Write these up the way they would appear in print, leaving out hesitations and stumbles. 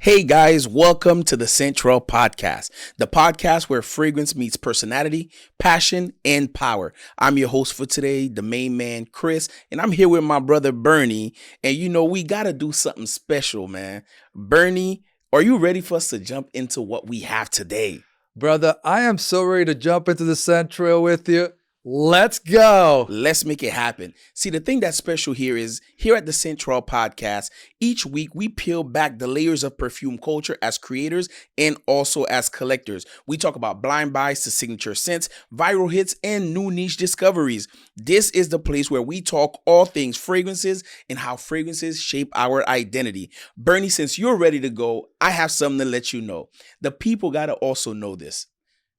Hey guys, welcome to the Central Podcast, the podcast where fragrance meets personality, passion, and power. I'm your host for today, the main man, Chris, and I'm here with my brother, Bernie. And we got to do something special, man. Bernie, are you ready for us to jump into what we have today? Brother, I am so ready to jump into the scent trail with you. Let's go. Let's make it happen. See, the thing that's special here is here at the Central Podcast, each week we peel back the layers of perfume culture as creators and also as collectors. We talk about blind buys to signature scents, viral hits, and new niche discoveries. This is the place where we talk all things fragrances and how fragrances shape our identity. Bernie, since you're ready to go, I have something to let you know. The people got to also know this.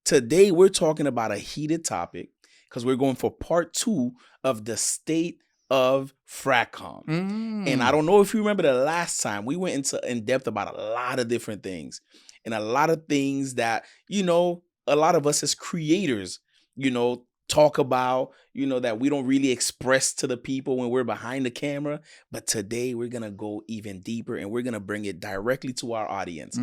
Today, we're talking about a heated topic, because we're going for part 2 of the state of Fragcomm. And I don't know if you remember the last time we went in depth about a lot of different things and a lot of things that, a lot of us as creators, talk about, that we don't really express to the people when we're behind the camera. But today we're going to go even deeper and we're going to bring it directly to our audience.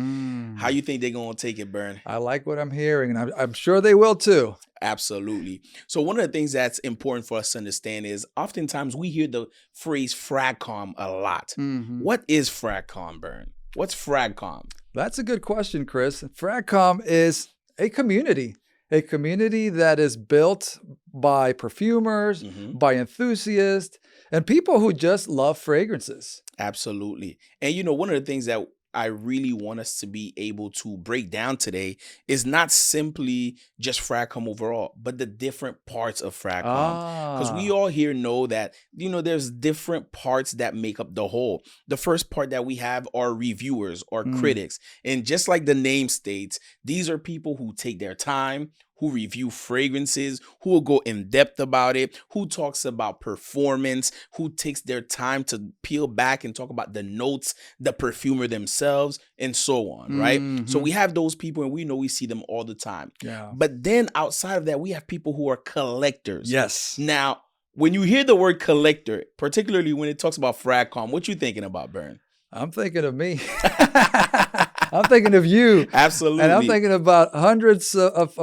How you think they're going to take it, Bern? I like what I'm hearing, and I'm sure they will too. Absolutely. So one of the things that's important for us to understand is oftentimes we hear the phrase Fragcomm a lot. What is Fragcomm, Bern? What's Fragcomm? That's a good question, Chris. Fragcomm is a community that is built by perfumers, by enthusiasts, and people who just love fragrances. Absolutely. And one of the things that I really want us to be able to break down today is not simply just Fragcomm overall, but the different parts of Fragcomm. Because we all here know that, there's different parts that make up the whole. The first part that we have are reviewers or critics. And just like the name states, these are people who take their time, who review fragrances, who will go in depth about it, who talks about performance, who takes their time to peel back and talk about the notes, the perfumer themselves, and so on, right? So we have those people and we see them all the time. Yeah. But then outside of that, we have people who are collectors. Yes. Now, when you hear the word collector, particularly when it talks about Fragcomm, what you thinking about, Bern? I'm thinking of me. I'm thinking of you. Absolutely. And I'm thinking about hundreds of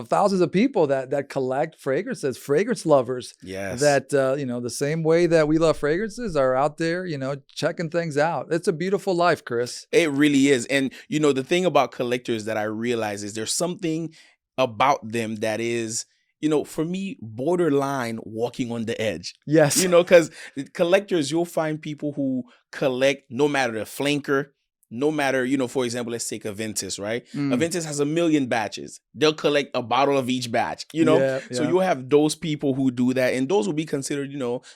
thousands of people that collect fragrances, fragrance lovers. Yes. That, the same way that we love fragrances are out there, checking things out. It's a beautiful life, Chris. It really is. And, the thing about collectors that I realize is there's something about them that is, for me, borderline walking on the edge. Yes. Because collectors, you'll find people who collect no matter the flanker, no matter, for example, let's take Aventus, right? Aventus has 1 million batches. They'll collect a bottle of each batch, So you'll have those people who do that. And those will be considered,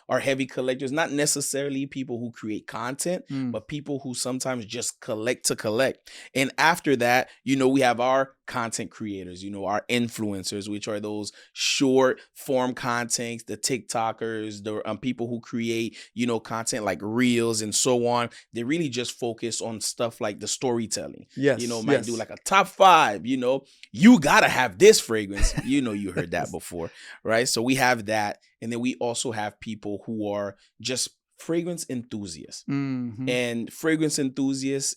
are heavy collectors, not necessarily people who create content, but people who sometimes just collect to collect. And after that, we have our content creators, our influencers, which are those short form contents, the TikTokers, the people who create, content like reels and so on. They really just focus on stuff like the storytelling. Yes. Might do like a top 5, you gotta have this fragrance. You heard that before, right? So we have that. And then we also have people who are just fragrance enthusiasts. And fragrance enthusiasts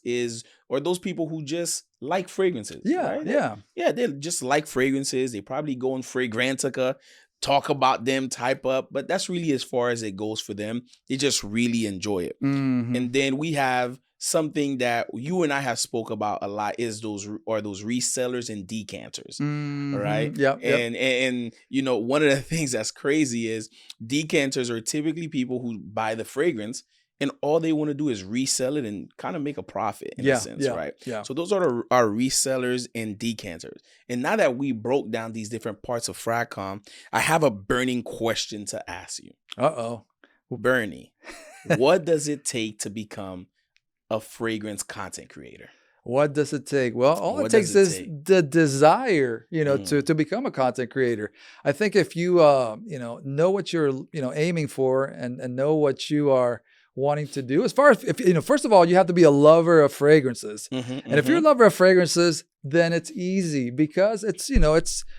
or those people who just like fragrances. Yeah. Right? Yeah, they just like fragrances. They probably go on Fragrantica, talk about them, type up, but that's really as far as it goes for them. They just really enjoy it. And then we have something that you and I have spoke about a lot is those resellers and decanters, right? Yep. And one of the things that's crazy is decanters are typically people who buy the fragrance and all they want to do is resell it and kind of make a profit in a sense, right? Yeah. So those are our resellers and decanters. And now that we broke down these different parts of Fragcomm, I have a burning question to ask you. Bernie, what does it take to become a fragrance content creator? What does it take? Well, all it takes is the desire, to become a content creator. I think if you, know what you're, aiming for and know what you are wanting to do. As far as, first of all, you have to be a lover of fragrances. And if you're a lover of fragrances, then it's easy because it's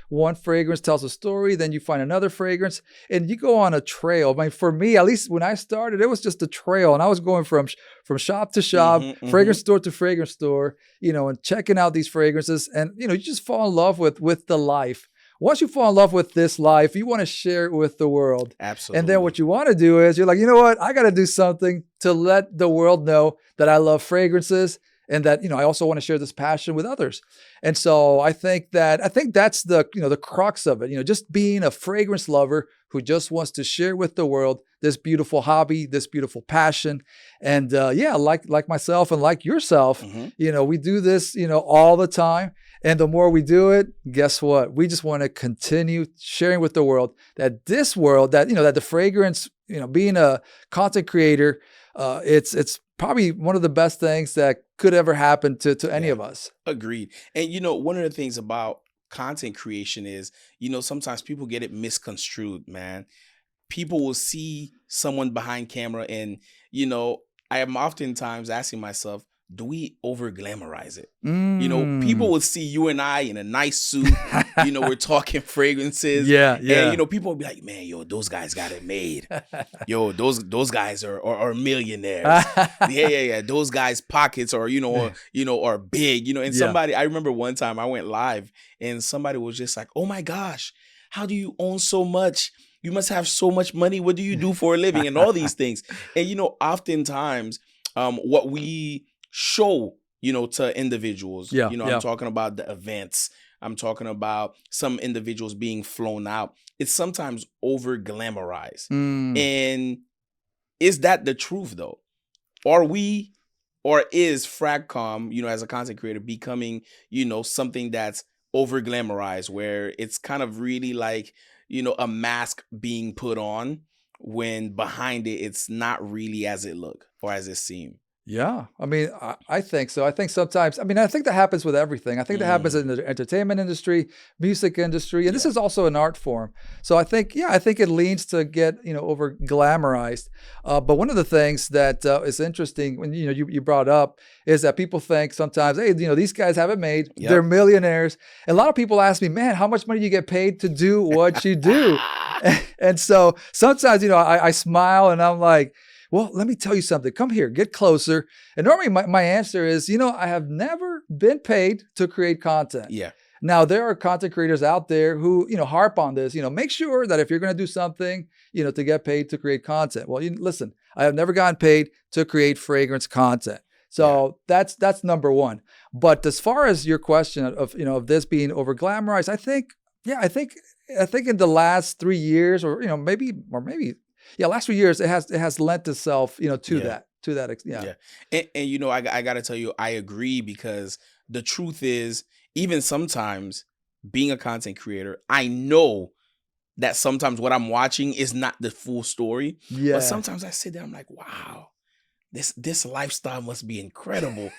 one fragrance tells a story, then you find another fragrance and you go on a trail. I mean, for me, at least when I started, it was just a trail and I was going from shop to shop, fragrance store to fragrance store, and checking out these fragrances and, you just fall in love with the life. Once you fall in love with this life, you want to share it with the world. Absolutely. And then what you want to do is you're like, you know what? I got to do something to let the world know that I love fragrances and that, I also want to share this passion with others. And so I think that's the crux of it, just being a fragrance lover who just wants to share with the world this beautiful hobby, this beautiful passion. And like myself and like yourself, we do this, all the time. And the more we do it, guess what? We just want to continue sharing with the world that this world, that the fragrance, being a content creator, it's probably one of the best things that could ever happen to any of us. Agreed. And one of the things about content creation is, sometimes people get it misconstrued, man. People will see someone behind camera and, I am oftentimes asking myself, do we over glamorize it? People will see you and I in a nice suit. We're talking fragrances. Yeah. And people will be like, man, those guys got it made. Those guys are millionaires. Yeah. Those guys' pockets are, are big. And somebody, I remember one time I went live and somebody was just like, oh my gosh, how do you own so much? You must have so much money. What do you do for a living? And all these things. And oftentimes, what we show, to individuals, I'm talking about the events. I'm talking about some individuals being flown out. It's sometimes over glamorized. And is that the truth though? Or is Fragcomm, as a content creator becoming, something that's over glamorized where it's kind of really like, a mask being put on when behind it, it's not really as it look or as it seem. Yeah. I mean, I think so. I think sometimes, I think that happens with everything. I think that happens in the entertainment industry, music industry, and this is also an art form. So I think it leans to get, over glamorized. But one of the things that is interesting when, you brought up is that people think sometimes, hey, these guys have it made. Yep. They're millionaires. And a lot of people ask me, man, how much money do you get paid to do what you do? and so sometimes, I smile and I'm like, well, let me tell you something. Come here, get closer. And normally my answer is, I have never been paid to create content. Yeah. Now, there are content creators out there who, harp on this, make sure that if you're going to do something, to get paid to create content. Well, listen, I have never gotten paid to create fragrance content. So that's number one. But as far as your question of this being over glamorized, I think in the last 3 years or, maybe last 3 years, it has lent itself, to that. Yeah. And I got to tell you, I agree because the truth is, even sometimes being a content creator, I know that sometimes what I'm watching is not the full story. Yeah. But sometimes I sit there, I'm like, wow, this lifestyle must be incredible.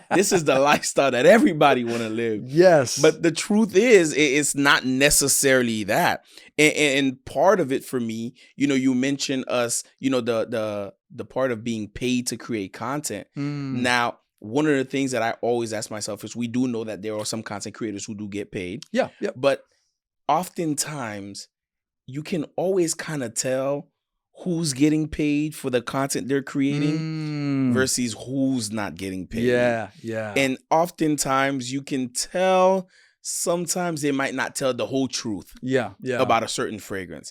This is the lifestyle that everybody want to live. Yes. But the truth is, it's not necessarily that. And part of it for me, you mentioned us, the part of being paid to create content. Now, one of the things that I always ask myself is we do know that there are some content creators who do get paid. Yeah. But oftentimes you can always kind of tell who's getting paid for the content they're creating versus who's not getting paid. Yeah. And oftentimes you can tell, sometimes they might not tell the whole truth about a certain fragrance.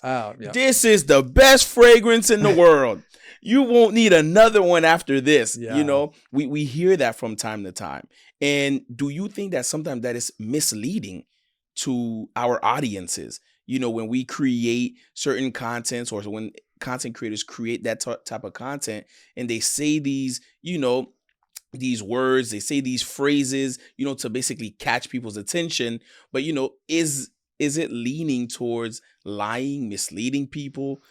This is the best fragrance in the world. You won't need another one after this. Yeah. We hear that from time to time. And do you think that sometimes that is misleading to our audiences? When we create certain contents or when content creators create that type of content and they say these, these words, they say these phrases, to basically catch people's attention. But, is it leaning towards lying, misleading people,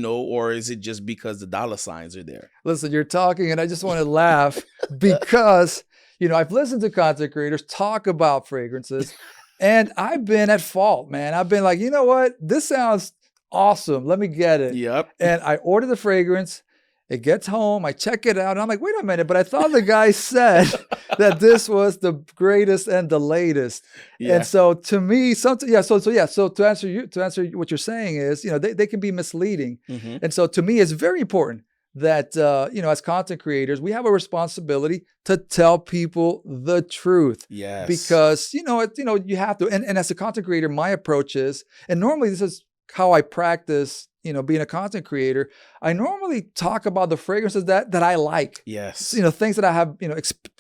or is it just because the dollar signs are there? Listen, you're talking and I just want to laugh because, I've listened to content creators talk about fragrances and I've been at fault, man. I've been like, what? This sounds awesome. Let me get it. Yep. And I order the fragrance It gets home, I check it out, and I'm like, wait a minute, but I thought the guy said that this was the greatest and the latest. Yeah. And so to me, something, so to answer what you're saying is, they can be misleading. And so to me, it's very important that, as content creators, we have a responsibility to tell people the truth. Yes. Because, you have to, and as a content creator, my approach is, and normally this is how I practice, being a content creator, I normally talk about the fragrances that I like. Yes. Things that I have,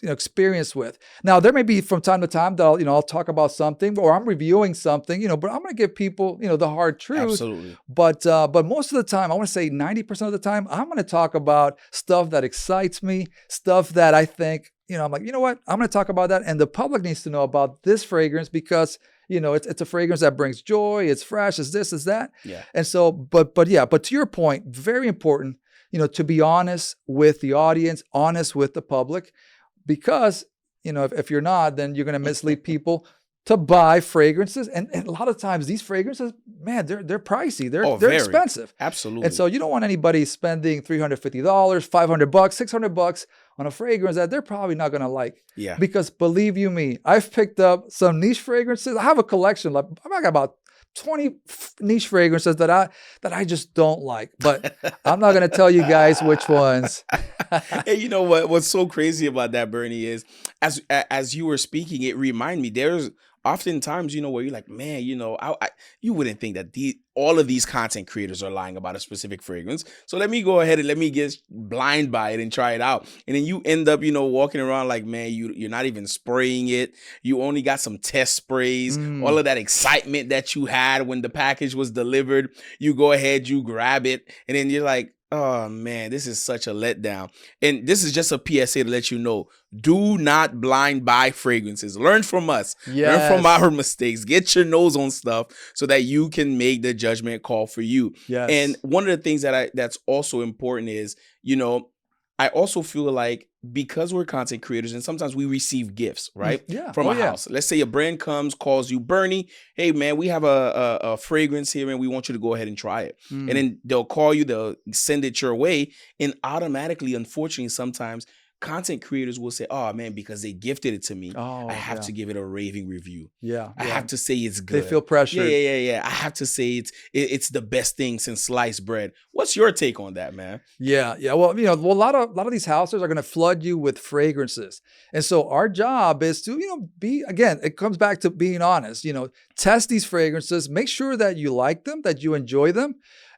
experience with. Now, there may be from time to time that I'll talk about something, or I'm reviewing something, but I'm going to give people, the hard truth. Absolutely. But most of the time, I want to say 90% of the time, I'm going to talk about stuff that excites me, stuff that I think, I'm like, you know what? I'm going to talk about that. And the public needs to know about this fragrance because it's a fragrance that brings joy. It's fresh. It's this, it's that. Yeah. And so, but to your point, very important, to be honest with the audience, honest with the public, because, if you're not, then you're going to mislead people to buy fragrances. And a lot of times these fragrances, man, they're pricey. They're very expensive. Absolutely. And so you don't want anybody spending $350, $500, $600 on a fragrance that they're probably not going to like. Yeah. Because believe you me, I've picked up some niche fragrances. I have a collection. I've got about 20 niche fragrances that I just don't like. But I'm not going to tell you guys which ones. And you know what's so crazy about that, Bernie, is as you were speaking, it reminded me there's oftentimes, where you're like, man, you wouldn't think that all of these content creators are lying about a specific fragrance. So let me go ahead and let me get blind by it and try it out. And then you end up, walking around like, man, you're not even spraying it. You only got some test sprays. All of that excitement that you had when the package was delivered, you go ahead, you grab it, and then you're like, oh man, this is such a letdown. And this is just a PSA to let you know, do not blind buy fragrances. Learn from us. Yes. Learn from our mistakes. Get your nose on stuff so that you can make the judgment call for you. Yes. And one of the things that's also important is, I also feel like because we're content creators and sometimes we receive gifts, right? From a house. Let's say a brand comes, calls you, Bernie, hey man, we have a fragrance here and we want you to go ahead and try it. And then they'll call you, they'll send it your way. And automatically, unfortunately, sometimes content creators will say, oh man, because they gifted it to me, I have to give it a raving review. I have to say it's good. They feel pressured. Yeah. I have to say it's the best thing since sliced bread. What's your take on that, man? Yeah. Well, a lot of these houses are going to flood you with fragrances. And so our job is to, it comes back to being honest, test these fragrances, make sure that you like them, that you enjoy them.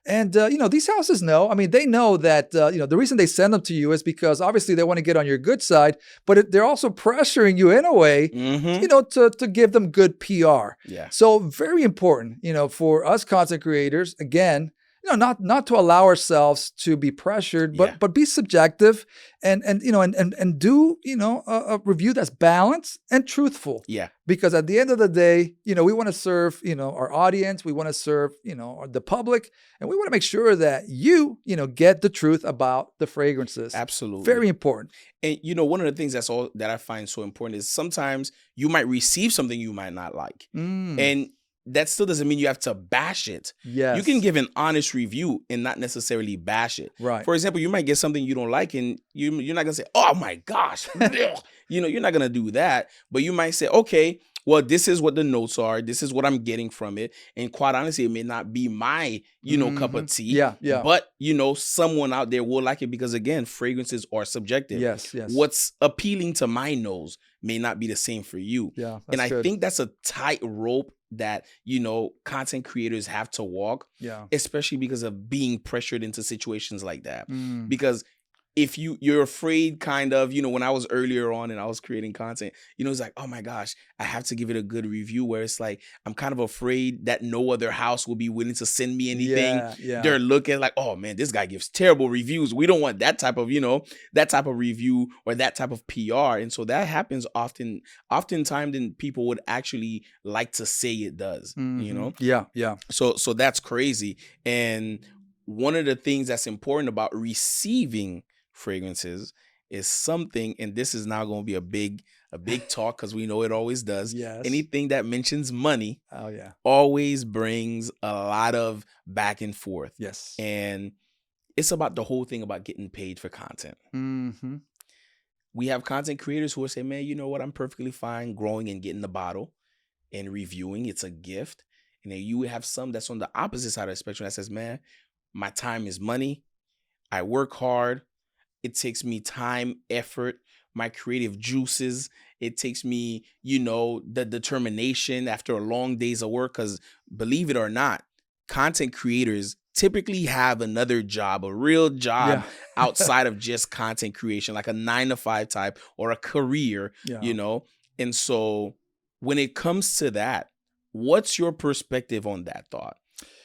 And, these houses know, they know that, the reason they send them to you is because obviously they want to get on your good side, but they're also pressuring you in a way, to give them good PR. Yeah. So very important, for us content creators, again, not to allow ourselves to be pressured, but be subjective and do, a review that's balanced and truthful. Yeah. Because at the end of the day, we want to serve, our audience, we want to serve, the public, and we want to make sure that you get the truth about the fragrances. Absolutely. Very important. And one of the things that I find so important is sometimes you might receive something you might not like. And that still doesn't mean you have to bash it. Yes. You can give an honest review and not necessarily bash it. Right. For example, you might get something you don't like and you're not going to say, oh my gosh, you're not going to do that. But you might say, okay, well, this is what the notes are. This is what I'm getting from it. And quite honestly, it may not be my, cup of tea. Yeah. But, someone out there will like it because, again, fragrances are subjective. Yes. What's appealing to my nose may not be the same for you. Yeah. And I think that's a tight rope that, content creators have to walk. Yeah. Especially because of being pressured into situations like that. Because if you're afraid kind of, when I was earlier on and I was creating content, it's like, oh my gosh, I have to give it a good review, where it's like, I'm kind of afraid that no other house will be willing to send me anything. Yeah. They're looking like, oh man, this guy gives terrible reviews. We don't want that type of, that type of review or that type of PR. And so that happens oftentimes than people would actually like to say it does, Yeah. So that's crazy. And one of the things that's important about receiving fragrances is something, and this is now going to be a big talk because we know it always does. Yes. Anything that mentions money, oh yeah, always brings a lot of back and forth. Yes. And it's about the whole thing about getting paid for content. Mm-hmm. We have content creators who will say, man, you know what? I'm perfectly fine growing and getting the bottle and reviewing. It's a gift. And then you have some that's on the opposite side of the spectrum that says, man, my time is money. I work hard. It takes me time, effort, my creative juices. It takes me, the determination after a long days of work. Because believe it or not, content creators typically have another job, a real job outside of just content creation, like a 9-to-5 type or a career, And so when it comes to that, what's your perspective on that thought?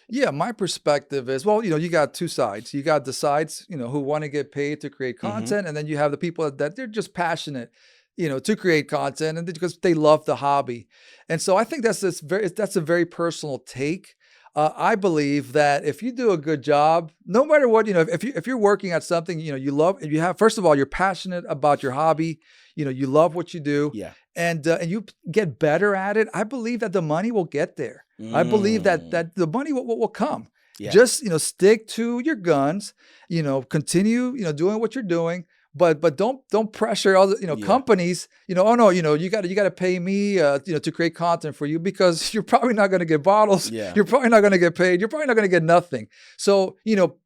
Yeah, my perspective is, well, you got two sides. You got the sides, who want to get paid to create content. And then you have the people that they're just passionate, to create content and because they love the hobby. And so I think that's a very personal take. I believe that if you do a good job, no matter what, if you're working at something, you love, you have, first of all, you're passionate about your hobby, you love what you do, and you get better at it. I believe that the money will get there. I believe that the money will come. Yeah. Just, stick to your guns, continue, doing what you're doing. But don't pressure other companies. Oh no, you got to pay me to create content for you because you're probably not going to get bottles. Yeah. You're probably not going to get paid. You're probably not going to get nothing. So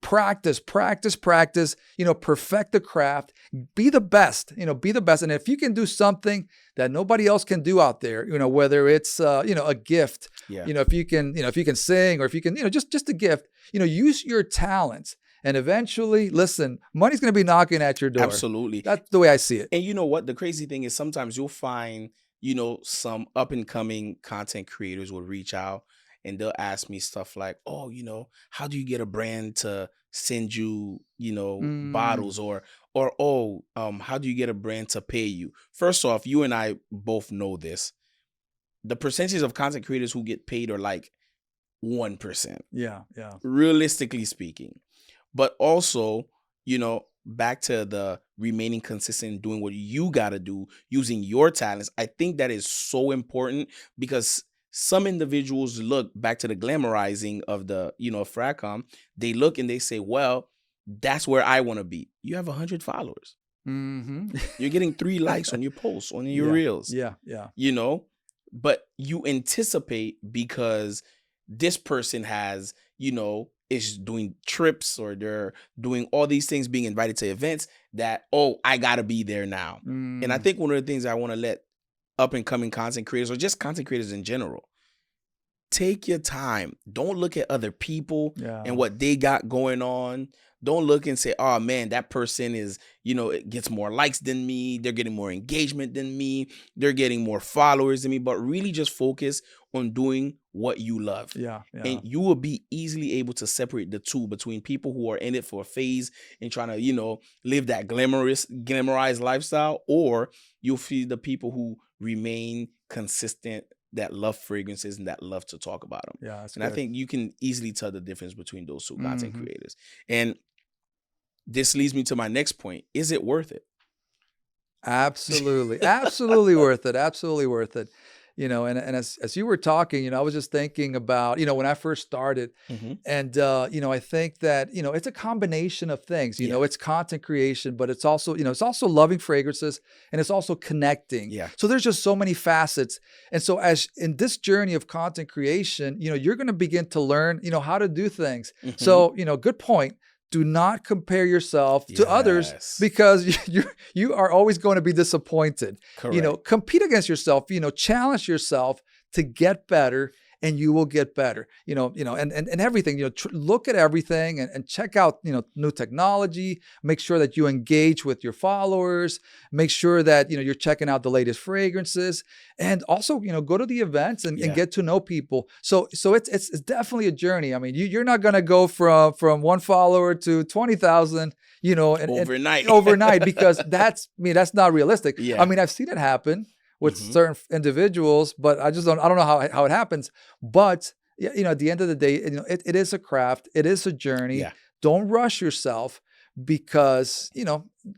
practice. Perfect the craft. Be the best. Be the best. And if you can do something that nobody else can do out there, whether it's a gift, if you can sing or if you can just a gift, use your talents. And eventually, listen, money's going to be knocking at your door. Absolutely. That's the way I see it. And you know what? The crazy thing is sometimes you'll find, some up and coming content creators will reach out and they'll ask me stuff like, oh, how do you get a brand to send you, bottles or how do you get a brand to pay you? First off, you and I both know this. The percentage of content creators who get paid are like 1%. Yeah. Realistically speaking. But also, back to the remaining consistent, doing what you got to do, using your talents. I think that is so important because some individuals look back to the glamorizing of the, Fragcomm. They look and they say, well, that's where I want to be. You have 100 followers. Mm-hmm. You're getting 3 likes on your posts, on your reels. Yeah. But you anticipate because this person has, is doing trips or they're doing all these things, being invited to events that, I got to be there now. And I think one of the things I want to let up and coming content creators or just content creators in general, take your time. Don't look at other people and what they got going on. Don't look and say, oh man, that person is, it gets more likes than me. They're getting more engagement than me. They're getting more followers than me, but really just focus on doing what you love. Yeah. And you will be easily able to separate the two between people who are in it for a phase and trying to, live that glamorized lifestyle, or you'll see the people who remain consistent, that love fragrances and that love to talk about them. Yeah. And good. I think you can easily tell the difference between those two content creators. And this leads me to my next point. Is it worth it? Absolutely. Absolutely worth it. Absolutely worth it. And as you were talking, I was just thinking about, when I first started and, I think that, it's a combination of things, it's content creation, but it's also, it's also loving fragrances and it's also connecting. Yeah. So there's just so many facets. And so as in this journey of content creation, you're going to begin to learn, how to do things. So, good point. Do not compare yourself to others because you are always going to be disappointed. Correct. Compete against yourself, challenge yourself to get better and you will get better, and everything, look at everything and check out, new technology, make sure that you engage with your followers, make sure that, you're checking out the latest fragrances and also, go to the events and get to know people. So it's definitely a journey. I mean, you're not going to go from 1 follower to 20,000, overnight because that's not realistic. Yeah. I mean, I've seen it happen with certain individuals, but I don't know how it happens. But at the end of the day, it is a craft. It is a journey. Yeah. Don't rush yourself because,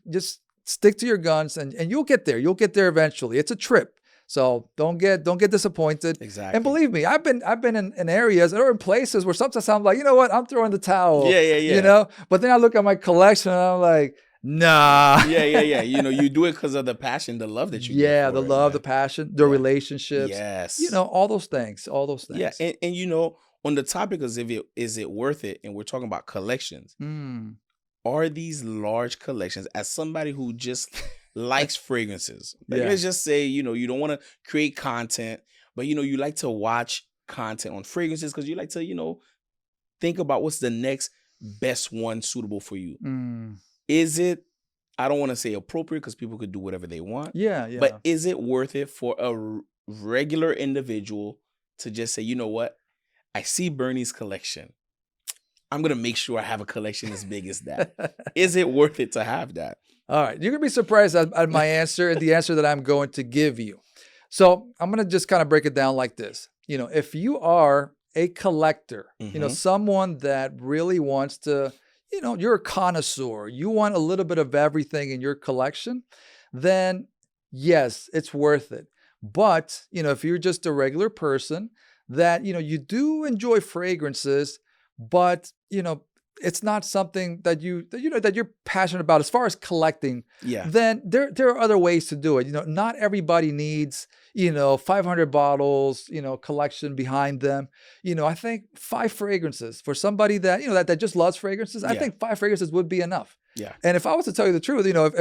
just stick to your guns and you'll get there. You'll get there eventually. It's a trip. So don't get disappointed. Exactly. And believe me, I've been in areas or in places where sometimes I'm like, you know what, I'm throwing the towel. Yeah. You know, but then I look at my collection and I'm like, nah. Yeah. You know, you do it because of the passion, the love that you get Yeah, for the it, love, man. the passion, the relationships. Yes. You know, all those things. Yeah, and you know, on the topic of is it worth it, and we're talking about collections. Mm. Are these large collections, as somebody who just likes fragrances, like Yeah. let's just say, you know, you don't want to create content, but you know, you like to watch content on fragrances because you like to, you know, think about what's the next best one suitable for you. Mm. Is it, I don't want to say appropriate because people could do whatever they want. Yeah. But is it worth it for a regular individual to just say, you know what? I see Bernie's collection. I'm going to make sure I have a collection as big as that. Is it worth it to have that? All right. You're going to be surprised at my answer and the answer that I'm going to give you. So I'm going to just kind of break it down like this. You know, if you are a collector, you know, someone that really wants to, you know, you're a connoisseur, you want a little bit of everything in your collection, then yes, it's worth it. But, you know, if you're just a regular person that, you know, you do enjoy fragrances, but, you know, it's not something that you're passionate about as far as collecting, then there are other ways to do it. You know, not everybody needs, you know, 500 bottles, you know, collection behind them. You know, I think 5 fragrances for somebody that, you know, that just loves fragrances, I think 5 fragrances would be enough. Yeah. And if I was to tell you the truth, you know,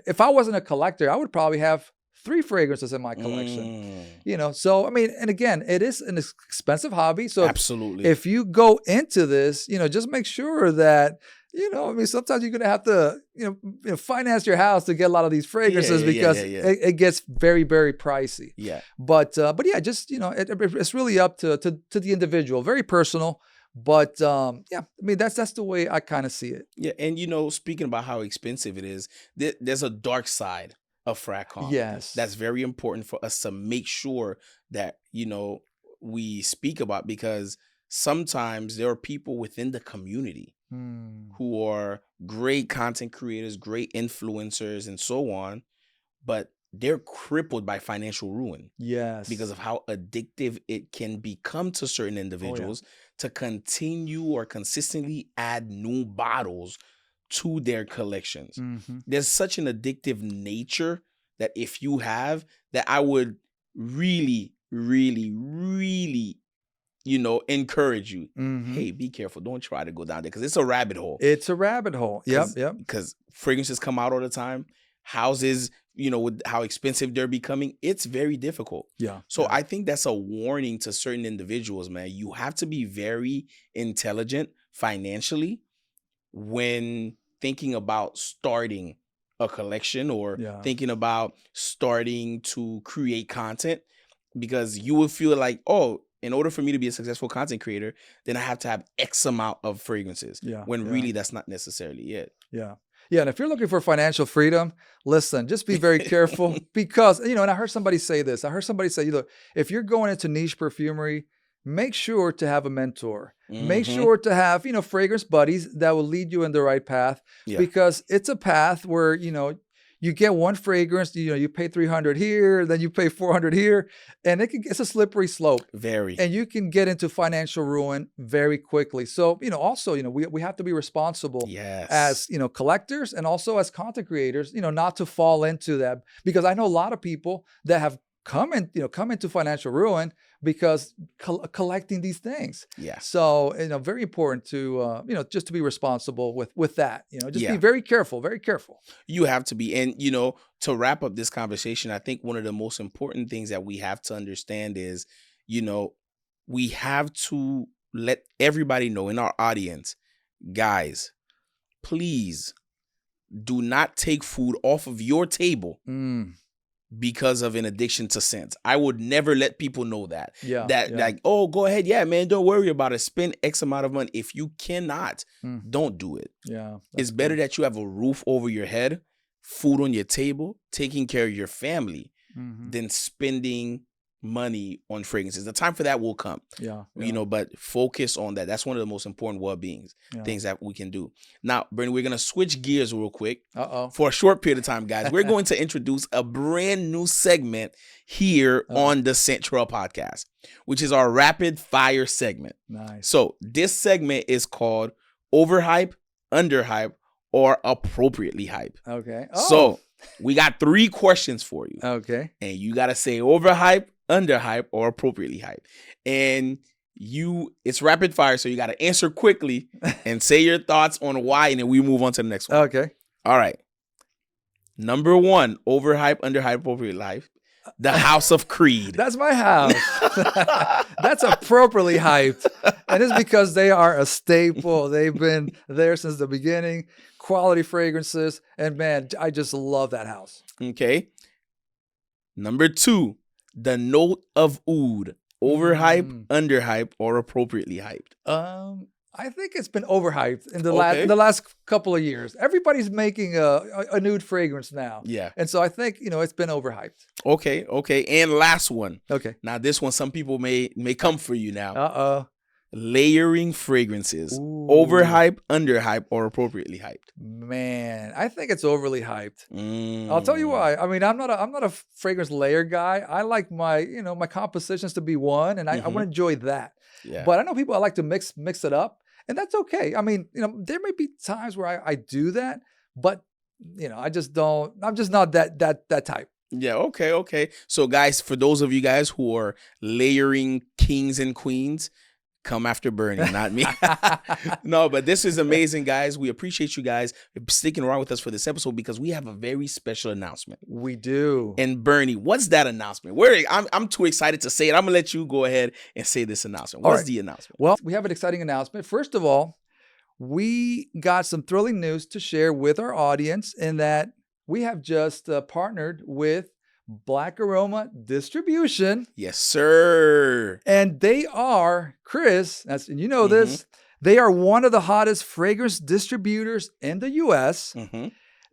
if I wasn't a collector, I would probably have 3 fragrances in my collection. You know, so I mean, and again, it is an expensive hobby. So absolutely, if you go into this, you know, just make sure that, you know, I mean, sometimes you're gonna have to, you know, finance your house to get a lot of these fragrances because it gets very, very pricey. Yeah. But yeah, just, you know, it's really up to the individual, very personal. But yeah, I mean, that's the way I kind of see it. Yeah, and you know, speaking about how expensive it is, there's a dark side of Fragcomm. Yes. That's very important for us to make sure that, you know, we speak about, because sometimes there are people within the community who are great content creators, great influencers, and so on, but they're crippled by financial ruin. Yes. Because of how addictive it can become to certain individuals to continue or consistently add new bottles to their collections. There's such an addictive nature that if you have that, I would really, really, really, you know, encourage you. Hey, be careful. Don't try to go down there because it's a rabbit hole. It's a rabbit hole. Yep. Because fragrances come out all the time. Houses, you know, with how expensive they're becoming, it's very difficult. Yeah. So I think that's a warning to certain individuals, man. You have to be very intelligent financially when thinking about starting a collection or thinking about starting to create content, because you will feel like, oh, in order for me to be a successful content creator, then I have to have X amount of fragrances. When really that's not necessarily it. Yeah. Yeah. And if you're looking for financial freedom, listen, just be very careful because, you know, and I heard somebody say this. I heard somebody say, look, if you're going into niche perfumery, make sure to have a mentor. Make sure to have, you know, fragrance buddies that will lead you in the right path, because it's a path where, you know, you get one fragrance, you know, you pay 300 here, then you pay 400 here, and it's a slippery slope. Very. And you can get into financial ruin very quickly. So, you know, also, you know, we have to be responsible as, you know, collectors and also as content creators, you know, not to fall into that, because I know a lot of people that have come into financial ruin because collecting these things. So, you know, very important to, you know, just to be responsible with that, you know, just be very careful, very careful. You have to be. And, you know, to wrap up this conversation, I think one of the most important things that we have to understand is, you know, we have to let everybody know in our audience, guys, please do not take food off of your table because of an addiction to scents. I would never let people know that. Like, oh, go ahead. Yeah, man, don't worry about it. Spend X amount of money. If you cannot, don't do it. It's better that you have a roof over your head, food on your table, taking care of your family, than spending money on fragrances. The time for that will come. Yeah. But focus on that. That's one of the most important well-beings things that we can do. Now, Bernie, we're going to switch gears real quick. For a short period of time, guys. We're going to introduce a brand new segment here on the Central Podcast, which is our rapid fire segment. Nice. So this segment is called Overhyped, Underhyped, or Appropriately Hyped. Okay. So we got 3 questions for you. Okay. And you got to say overhyped, underhyped, or appropriately hyped. And it's rapid fire, so you got to answer quickly and say your thoughts on why, and then we move on to the next one. Okay. All right. Number 1, overhyped, underhyped, appropriately hyped. The House of Creed. That's my house. That's appropriately hyped. And it's because they are a staple. They've been there since the beginning. Quality fragrances. And man, I just love that house. Okay. Number 2, the Note of Oud. Overhyped, underhyped, or appropriately hyped? I think it's been overhyped in the last couple of years. Everybody's making a nude fragrance now. Yeah. And so I think, it's been overhyped. Okay. And last one. Okay. Now this one, some people may come for you now. Layering fragrances. Ooh. Overhyped, underhyped, or appropriately hyped? Man, I think it's overly hyped. I'll tell you why. I mean, I'm not a fragrance layer guy. I like my compositions to be one, and I want to enjoy that. Yeah. But I know people I like to mix it up, and that's okay. I mean, there may be times where I do that, but I just don't. I'm just not that type. Yeah, okay. So guys, for those of you guys who are layering kings and queens, come after Bernie, not me. No, but this is amazing, guys. We appreciate you guys sticking around with us for this episode because we have a very special announcement. We do. And Bernie, what's that announcement? I'm too excited to say it. I'm going to let you go ahead and say this announcement. What's the announcement? Well, we have an exciting announcement. First of all, we got some thrilling news to share with our audience in that we have just partnered with Black Aroma Distribution. Yes, sir. And they are, Chris, and you know this, they are one of the hottest fragrance distributors in the U.S.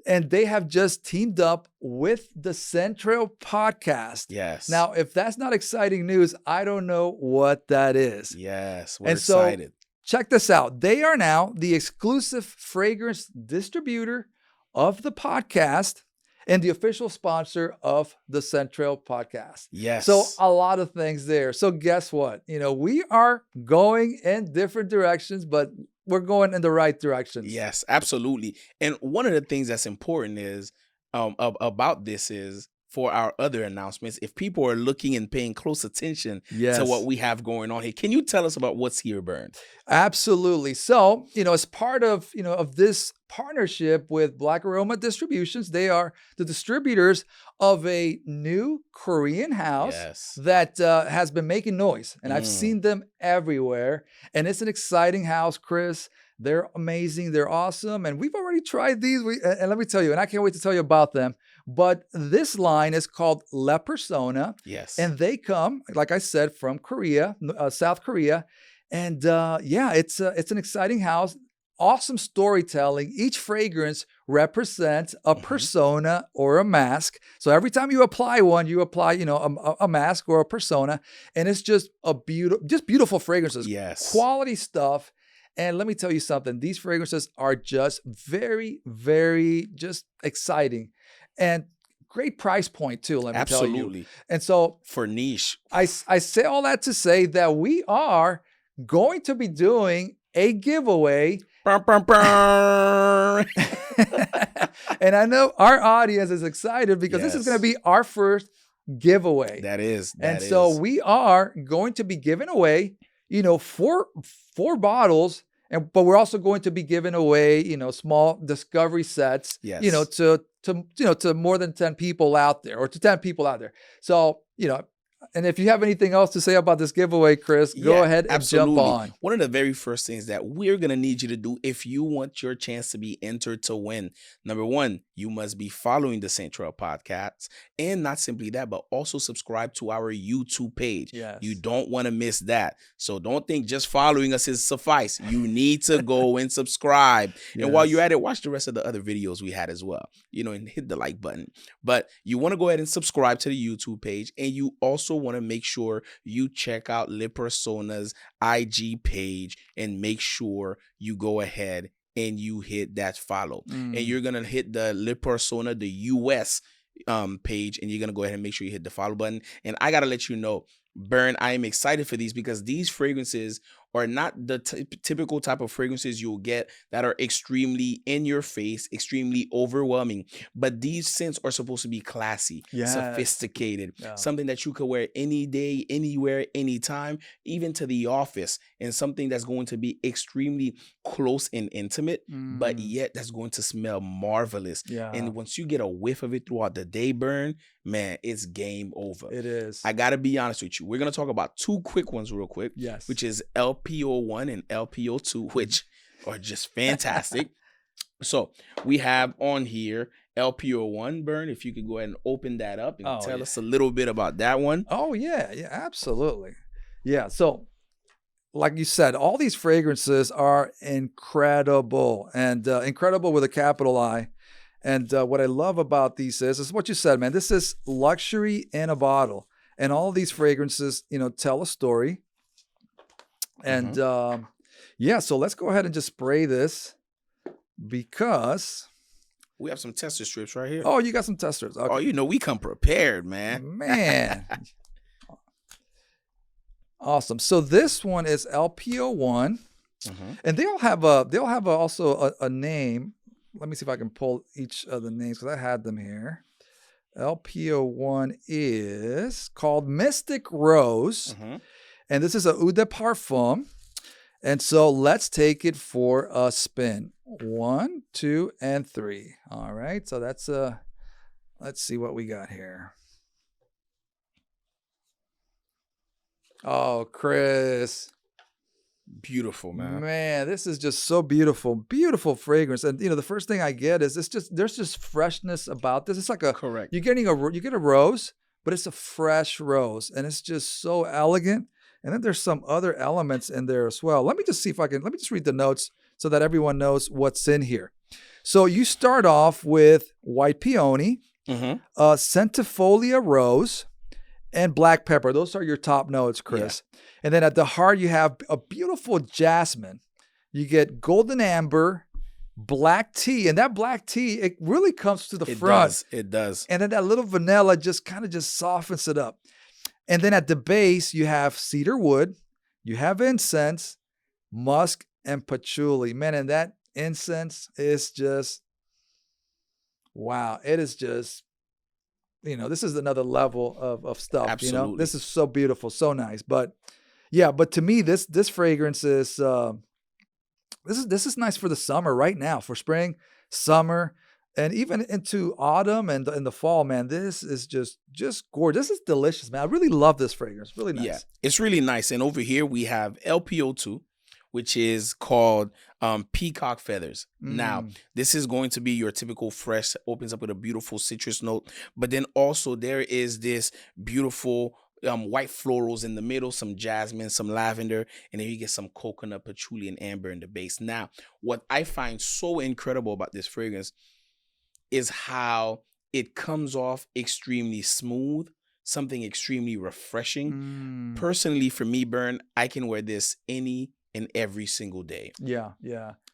And they have just teamed up with the Central Podcast. Yes. Now, if that's not exciting news, I don't know what that is. Yes, we're excited. So, check this out. They are now the exclusive fragrance distributor of the podcast and the official sponsor of the Central Podcast. Yes. So a lot of things there. So guess what? We are going in different directions, but we're going in the right directions. Yes, absolutely. And one of the things that's important is about this is for our other announcements, if people are looking and paying close attention to what we have going on here, can you tell us about what's here, Bern? Absolutely. So, as part of, of this partnership with Black Aroma Distributions, they are the distributors of a new Korean house that has been making noise. And I've seen them everywhere. And it's an exciting house, Chris. They're amazing. They're awesome. And we've already tried these. And let me tell you, and I can't wait to tell you about them. But this line is called La Persona. Yes. And they come, like I said, from Korea, South Korea. And it's an exciting house. Awesome storytelling. Each fragrance represents a persona or a mask. So every time you apply one, you apply, a mask or a persona. And it's just beautiful fragrances. Yes. Quality stuff. And let me tell you something. These fragrances are just very, very just exciting. And great price point too, let me tell you. Absolutely. And so for niche. I say all that to say that we are going to be doing a giveaway. And I know our audience is excited because this is going to be our first giveaway. That is. So we are going to be giving away, four bottles. But we're also going to be giving away, small discovery sets, to more than 10 people out there or to 10 people out there. So, and if you have anything else to say about this giveaway, Chris, go ahead and jump on. One of the very first things that we're going to need you to do if you want your chance to be entered to win, number one, you must be following the Central Podcast. And not simply that, but also subscribe to our YouTube page. Yes. You don't want to miss that. So don't think just following us is suffice. You need to go and subscribe. Yes. And while you're at it, watch the rest of the other videos we had as well, and hit the like button. But you want to go ahead and subscribe to the YouTube page. And you also want to make sure you check out Le Persona's IG page and make sure you go ahead and you hit that follow. And you're going to hit the Le Persona, the US page, and you're going to go ahead and make sure you hit the follow button. And I got to let you know, Burn, I am excited for these because these fragrances are not the typical type of fragrances you'll get that are extremely in your face, extremely overwhelming. But these scents are supposed to be classy, sophisticated, something that you could wear any day, anywhere, anytime, even to the office, and something that's going to be extremely close and intimate, but yet that's going to smell marvelous. And once you get a whiff of it throughout the day, Burn, man, it's game over. It is. I got to be honest with you. We're going to talk about two quick ones real quick, which is LPO1 and LPO2, which are just fantastic. So we have on here LPO1, Burn. If you could go ahead and open that up and tell us a little bit about that one. Oh, yeah, absolutely. Yeah, so like you said, all these fragrances are incredible, and incredible with a capital I. And what I love about these is what you said, man. This is luxury in a bottle. And all of these fragrances, tell a story. And so let's go ahead and just spray this because we have some tester strips right here. Oh, you got some testers. Okay. Oh, we come prepared, man. Man. Awesome. So this one is LPO1. And they'll have also a name. Let me see if I can pull each of the names because I had them here. LPO1 is called Mystic Rose. And this is a Eau de Parfum. And so let's take it for a spin. 1, 2, and 3. All right. So that's let's see what we got here. Oh, Chris. Beautiful, man. Man, this is just so beautiful. Beautiful fragrance. And the first thing I get is there's just freshness about this. It's like correct. You get a rose, but it's a fresh rose, and it's just so elegant. And then there's some other elements in there as well. Let me just read the notes so that everyone knows what's in here. So you start off with white peony, centifolia rose, and black pepper. Those are your top notes, Chris. Yeah. And then at the heart, you have a beautiful jasmine. You get golden amber, black tea. And that black tea, it really comes to the front. It does. And then that little vanilla just softens it up. And then at the base, you have cedar wood, you have incense, musk, and patchouli. Man, and that incense is just, wow. It is just, this is another level of stuff. Absolutely. This is so beautiful, so nice. But to me, this fragrance is this is nice for the summer right now, for spring, summer, and even into autumn and in the fall. Man, this is just gorgeous. This is delicious, man. I really love this fragrance. Really nice. Yeah, it's really nice. And over here we have LPO2, which is called peacock feathers. Now, this is going to be your typical fresh, opens up with a beautiful citrus note. But then also there is this beautiful white florals in the middle, some jasmine, some lavender, and then you get some coconut, patchouli, and amber in the base. Now, what I find so incredible about this fragrance is how it comes off extremely smooth, something extremely refreshing. Personally, for me, Burn, I can wear this any and every single day. Yeah.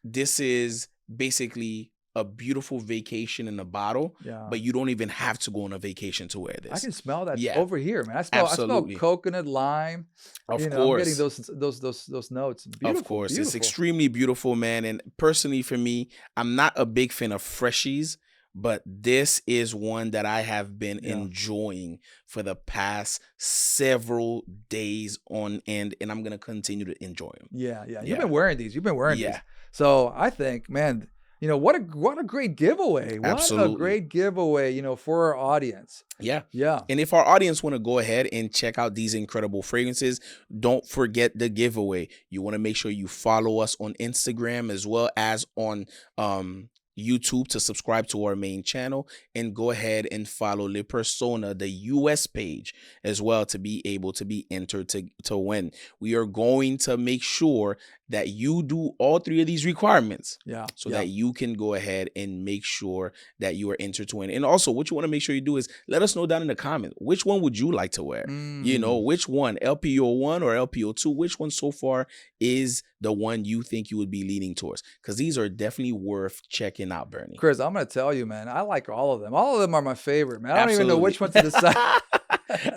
This is basically a beautiful vacation in a bottle, but you don't even have to go on a vacation to wear this. I can smell that over here, man. I smell coconut, lime. Of course. I'm getting those notes. Beautiful, of course. It's extremely beautiful, man. And personally for me, I'm not a big fan of freshies, but this is one that I have been enjoying for the past several days on end, and I'm going to continue to enjoy them. Yeah. You've been wearing these. these. So I think, man, what a great giveaway. Absolutely. What a great giveaway, for our audience. Yeah. Yeah. And if our audience want to go ahead and check out these incredible fragrances, don't forget the giveaway. You want to make sure you follow us on Instagram as well as on YouTube to subscribe to our main channel, and go ahead and follow Le Persona, the US page, as well, to be able to be entered to win. We are going to make sure that you do all three of these requirements. Yeah. So that you can go ahead and make sure that you are entered to win. And also, what you want to make sure you do is let us know down in the comments, which one would you like to wear? You know, which one, LPO1 or LPO2, which one so far is the one you think you would be leaning towards? Because these are definitely worth checking out, Bernie. Chris, I'm going to tell you, man, I like all of them. All of them are my favorite, man. I don't even know which one to decide.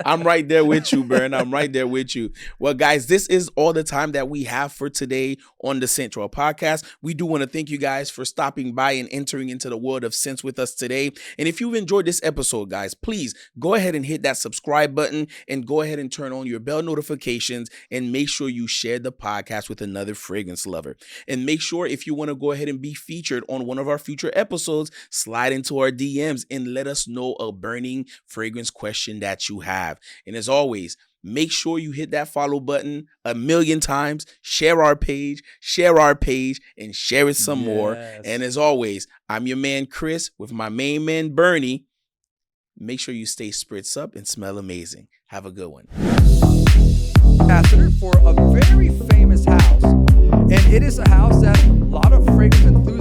I'm right there with you, Bern. I'm right there with you. Well, guys, this is all the time that we have for today on the Central Podcast. We do want to thank you guys for stopping by and entering into the world of scents with us today. And if you've enjoyed this episode, guys, please go ahead and hit that subscribe button and go ahead and turn on your bell notifications and make sure you share the podcast with another fragrance lover. And make sure if you want to go ahead and be featured on one of our future episodes, slide into our DMs and let us know a burning fragrance question that you have. And as always, make sure you hit that follow button 1,000,000 times, share our page, and share it some more. And as always, I'm your man, Chris, with my main man, Bernie. Make sure you stay spritz up and smell amazing. Have a good one. Ambassador for a very famous house. And it is a house that a lot of fragrance enthusiasts